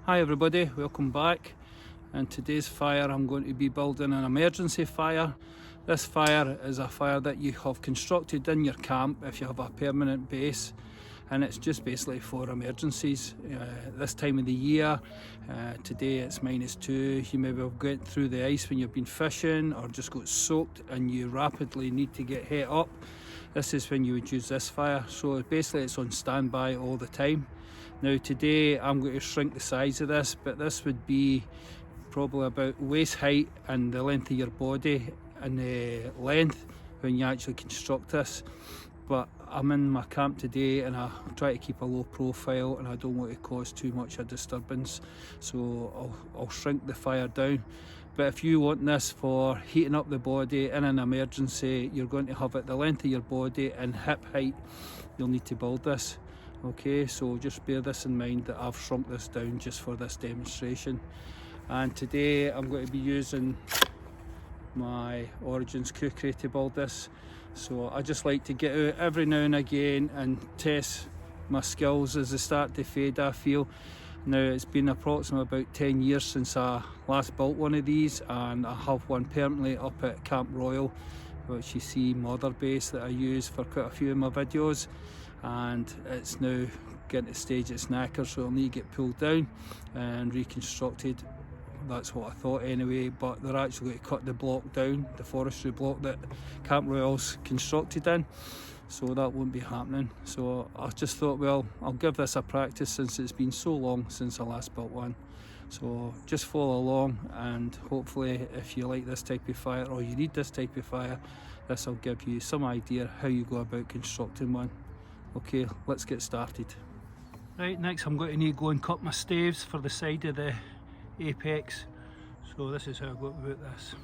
Hi everybody, welcome back. In today's fire I'm going to be building an emergency fire. This fire is a fire that you have constructed in your camp if you have a permanent base, and it's just basically for emergencies. This time of the year, today it's -2, you maybe have got through the ice when you've been fishing or just got soaked and you rapidly need to get het up. This is when you would use this fire, so basically it's on standby all the time. Now today I'm going to shrink the size of this, but this would be probably about waist height and the length of your body and the length when you actually construct this. But I'm in my camp today and I try to keep a low profile and I don't want to cause too much a disturbance, so I'll shrink the fire down. But if you want this for heating up the body in an emergency, you're going to have it the length of your body and hip height. You'll need to build this. Okay, so just bear this in mind that I've shrunk this down just for this demonstration. And today I'm going to be using my Origins Kukri to build this. So I just like to get out every now and again and test my skills as they start to fade, I feel. Now it's been approximately about 10 years since I last built one of these, and I have one permanently up at Camp Royal, which you see mother base that I use for quite a few of my videos, and it's now getting to the stage it's knackered, so it'll need to get pulled down and reconstructed. That's what I thought anyway, but they're actually going to cut the block down, the forestry block that Camp Royal's constructed in, so that won't be happening. So I just thought, well, I'll give this a practice since it's been so long since I last built one. So just follow along, and hopefully if you like this type of fire or you need this type of fire, this will give you some idea how you go about constructing one. Okay, let's get started. Right, next I'm going to need to go and cut my staves for the side of the apex. So this is how I go about this.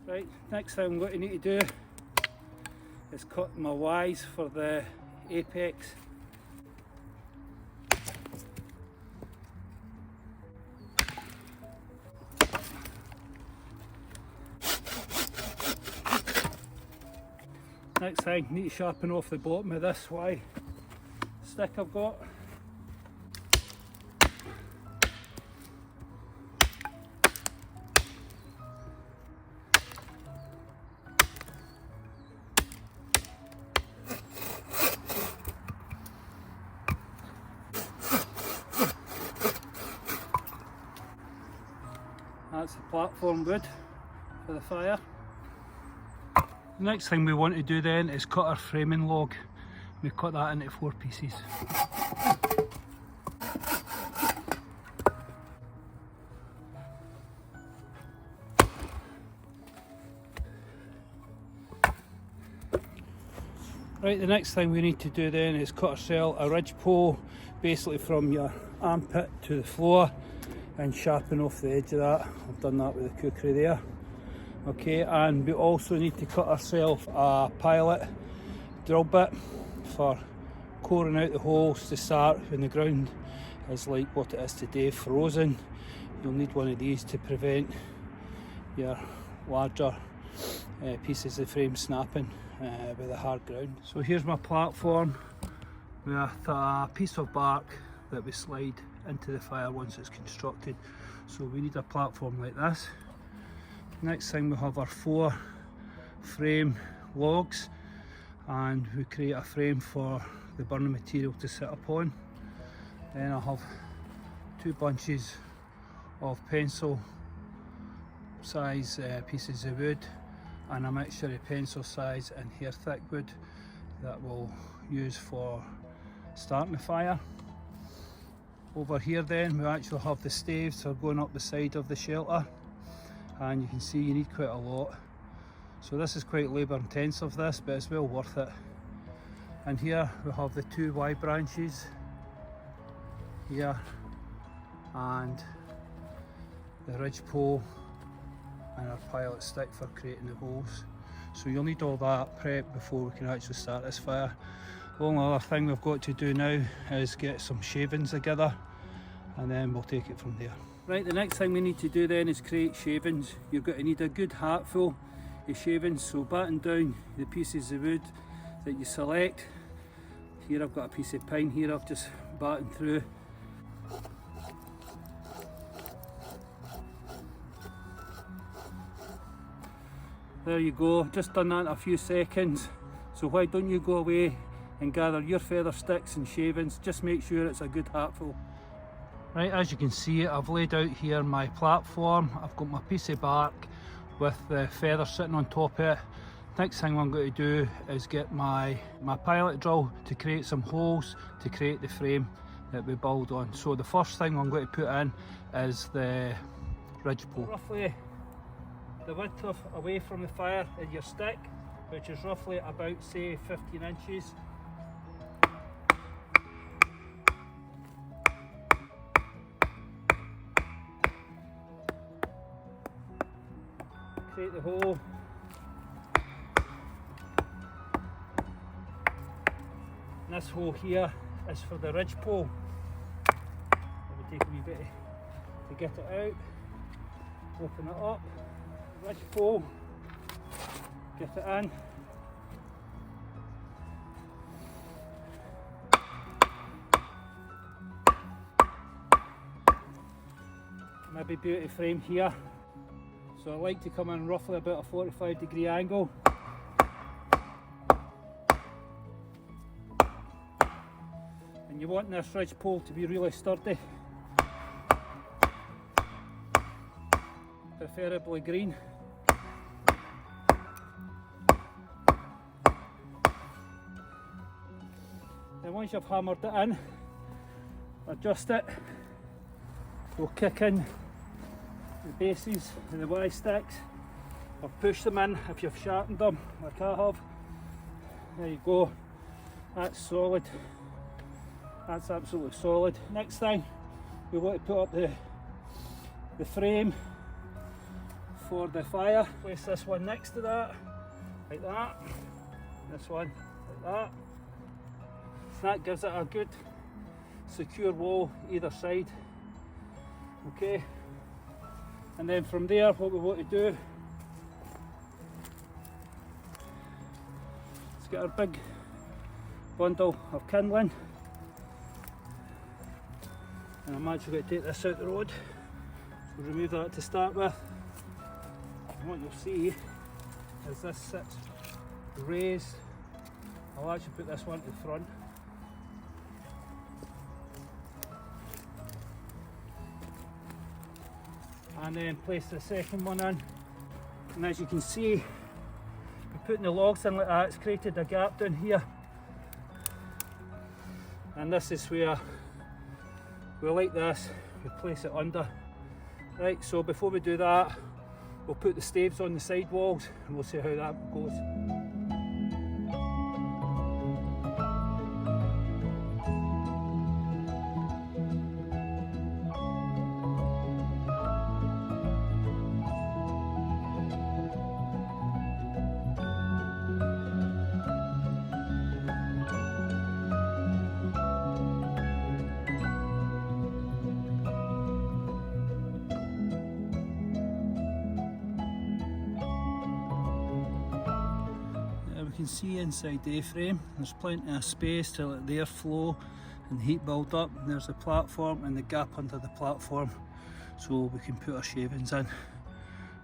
Right, next thing I'm going to need to do is cut my Ys for the apex. Next thing, need to sharpen off the bottom of this Y stick I've got. That's the platform wood for the fire. The next thing we want to do then is cut our framing log. We cut that into 4 pieces. Right, the next thing we need to do then is cut ourselves a ridge pole, basically from your armpit to the floor, and sharpen off the edge of that. I've done that with the Kukri there. Okay, and we also need to cut ourselves a pilot drill bit for coring out the holes to start when the ground is like what it is today, frozen. You'll need one of these to prevent your larger pieces of frame snapping with the hard ground. So here's my platform with a piece of bark that we slide into the fire once it's constructed. So we need a platform like this. Next thing, we have our 4 frame logs, and we create a frame for the burning material to sit upon. Then I have 2 bunches of pencil size pieces of wood and a mixture of pencil size and hair thick wood that we'll use for starting the fire. Over here then we actually have the staves for going up the side of the shelter, and you can see you need quite a lot. So this is quite labour intensive, this, but it's well worth it. And here we have the 2 Y branches here and the ridge pole and our pilot stick for creating the holes. So you'll need all that prep before we can actually start this fire. The only other thing we've got to do now is get some shavings together, and then we'll take it from there. Right, the next thing we need to do then is create shavings. You're going to need a good hatful. your shavings. So batten down the pieces of wood that you select. Here I've got a piece of pine here I've just battened through. There you go, just done that in a few seconds. So why don't you go away and gather your feather sticks and shavings, just make sure it's a good hatful. Right, as you can see, I've laid out here my platform. I've got my piece of bark with the feather sitting on top of it. Next thing I'm going to do is get my pilot drill to create some holes to create the frame that we build on. So the first thing I'm going to put in is the ridge pole. Roughly the width of away from the fire in your stick, which is roughly about, say, 15 inches. Create the hole. And this hole here is for the ridge pole. It will take a wee bit to get it out. Open it up. Ridge pole. Get it in. Maybe beauty frame here. So I like to come in roughly about a 45-degree angle. And you want this ridge pole to be really sturdy. Preferably green. Then once you've hammered it in, adjust it, we'll kick in the bases and the Y sticks, or push them in if you've sharpened them like I have. There you go, that's solid, that's absolutely solid. Next thing, we want to put up the frame for the fire. Place this one next to that, like that, this one like that. So that gives it a good secure wall either side. Okay. And then from there, what we want to do is get our big bundle of kindling, and I'm actually going to take this out the road, so remove that to start with. And what you'll see is this sits raised. I'll actually put this one to the front. And then place the second one in, and as you can see, putting the logs in like that, it's created a gap down here, and this is where we like this, we place it under. Right, so before we do that, we'll put the staves on the side walls and we'll see how that goes. You can see inside the A-frame there's plenty of space to let the air flow and heat build up. There's the platform and the gap under the platform, so we can put our shavings in.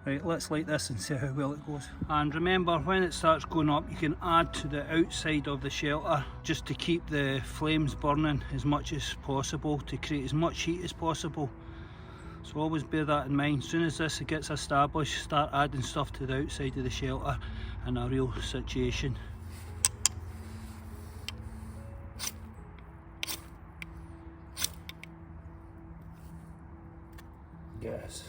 Right, let's light this and see how well it goes. And remember, when it starts going up, you can add to the outside of the shelter just to keep the flames burning as much as possible, to create as much heat as possible. So always bear that in mind. As soon as this gets established, start adding stuff to the outside of the shelter in a real situation. Yes.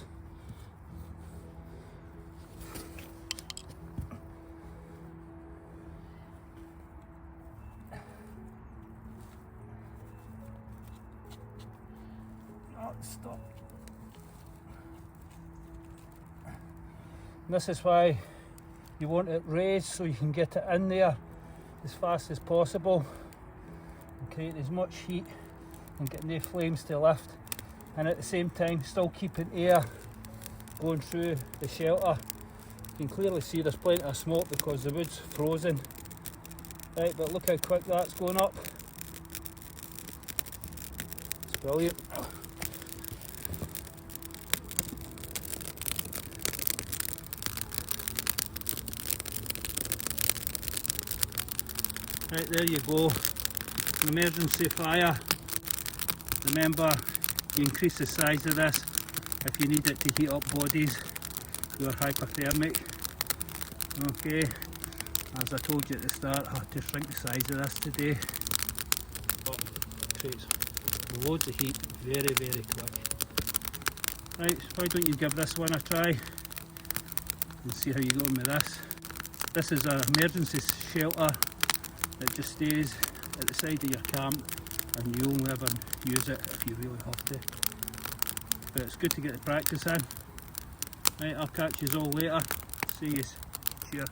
Oh, stop. This is why you want it raised, so you can get it in there as fast as possible and create as much heat and get the flames to lift, and at the same time still keeping air going through the shelter You can clearly see there's plenty of smoke because the wood's frozen. Right, but look how quick that's going up. It's brilliant. Right, there you go. An emergency fire. Remember, you increase the size of this if you need it to heat up bodies who are hypothermic. Okay, as I told you at the start, I had to shrink the size of this today. But it creates loads of heat very, very quick. Right, why don't you give this one a try and see how you go on with this. This is an emergency shelter that just stays at the side of your camp, and you only ever use it if you really have to. But it's good to get the practice in. Right, I'll catch you all later. See you. Cheers.